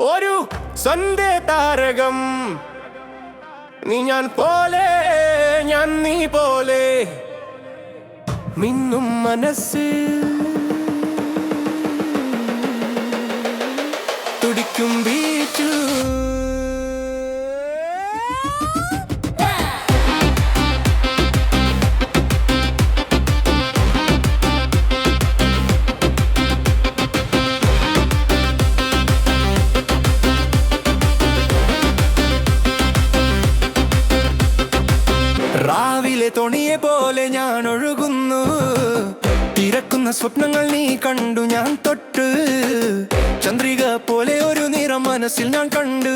ഒരു സന്ധ്യ താരകം നീ ഞാൻ പോലെ ഞാൻ നീ പോലെ മിന്നും മനസ്സ് തുടിക്കും ബീച്ചു രാവിലെ തോണിയെ പോലെ ഞാൻ ഒഴുകുന്നു തിരക്കുന്ന സ്വപ്നങ്ങൾ നീ കണ്ടു ഞാൻ തൊട്ട് ചന്ദ്രിക പോലെ ഒരു നിറം മനസ്സിൽ ഞാൻ കണ്ടു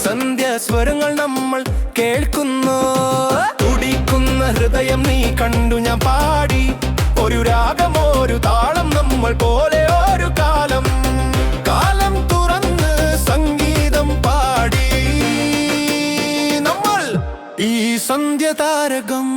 സന്ധ്യാസ്വരങ്ങൾ നമ്മൾ കേൾക്കുന്നു തുടിക്കുന്ന ഹൃദയം നീ കണ്ടു ഞാൻ പാടി ഒരു രാഗം ഒരു താളം നമ്മൾ പോലെ ഒരു കാലം കാലം തുറന്ന് സംഗീതം പാടി നമ്മൾ ഈ സന്ധ്യ താരകം